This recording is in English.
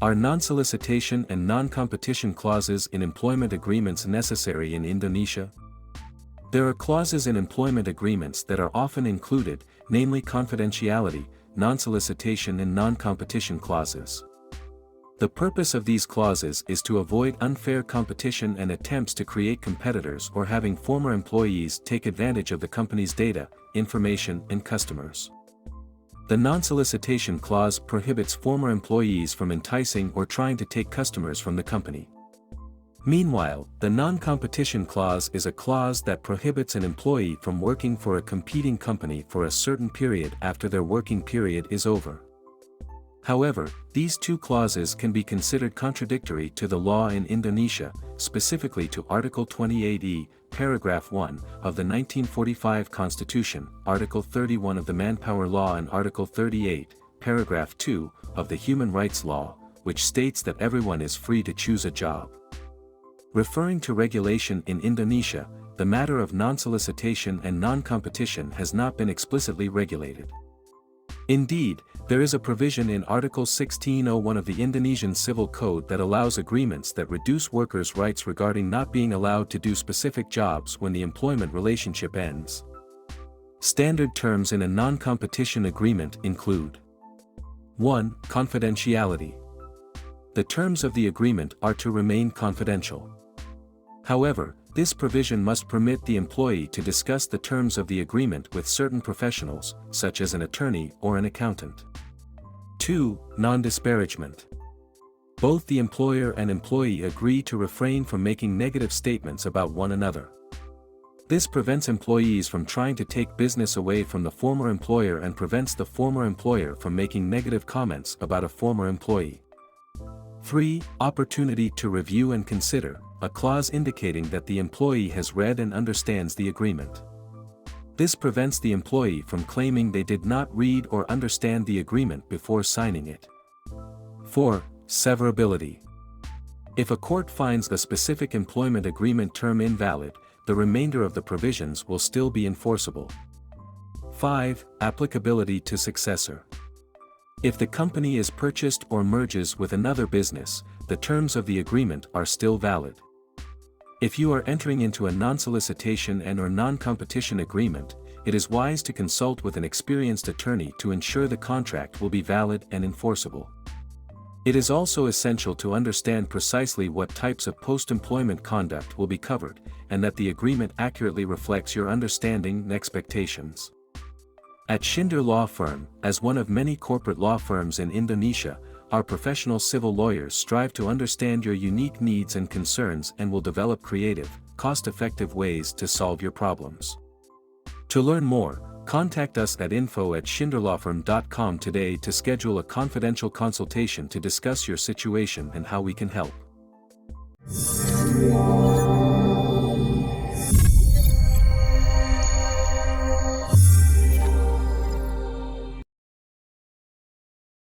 Are non-solicitation and non-competition clauses in employment agreements necessary in Indonesia? There are clauses in employment agreements that are often included, namely confidentiality, non-solicitation and non-competition clauses. The purpose of these clauses is to avoid unfair competition and attempts to create competitors or having former employees take advantage of the company's data, information and customers. The non-solicitation clause prohibits former employees from enticing or trying to take customers from the company. Meanwhile, the non-competition clause is a clause that prohibits an employee from working for a competing company for a certain period after their working period is over. However, these two clauses can be considered contradictory to the law in Indonesia, specifically to Article 28E, Paragraph 1, of the 1945 Constitution, Article 31 of the Manpower Law and Article 38, Paragraph 2, of the Human Rights Law, which states that everyone is free to choose a job. Referring to regulation in Indonesia, the matter of non-solicitation and non-competition has not been explicitly regulated. Indeed, there is a provision in Article 1601 of the Indonesian Civil Code that allows agreements that reduce workers' rights regarding not being allowed to do specific jobs when the employment relationship ends. Standard terms in a non-competition agreement include: 1. Confidentiality. The terms of the agreement are to remain confidential. However, this provision must permit the employee to discuss the terms of the agreement with certain professionals, such as an attorney or an accountant. 2. Non-disparagement. Both the employer and employee agree to refrain from making negative statements about one another. This prevents employees from trying to take business away from the former employer and prevents the former employer from making negative comments about a former employee. 3. Opportunity to review and consider, a clause indicating that the employee has read and understands the agreement. This prevents the employee from claiming they did not read or understand the agreement before signing it. 4. Severability. If a court finds a specific employment agreement term invalid, the remainder of the provisions will still be enforceable. 5. Applicability to successor. If the company is purchased or merges with another business, the terms of the agreement are still valid. If you are entering into a non-solicitation and/or non-competition agreement, it is wise to consult with an experienced attorney to ensure the contract will be valid and enforceable. It is also essential to understand precisely what types of post-employment conduct will be covered, and that the agreement accurately reflects your understanding and expectations. At Schinder Law Firm, as one of many corporate law firms in Indonesia, our professional civil lawyers strive to understand your unique needs and concerns and will develop creative, cost-effective ways to solve your problems. To learn more, contact us at info@schinderlawfirm.com today to schedule a confidential consultation to discuss your situation and how we can help.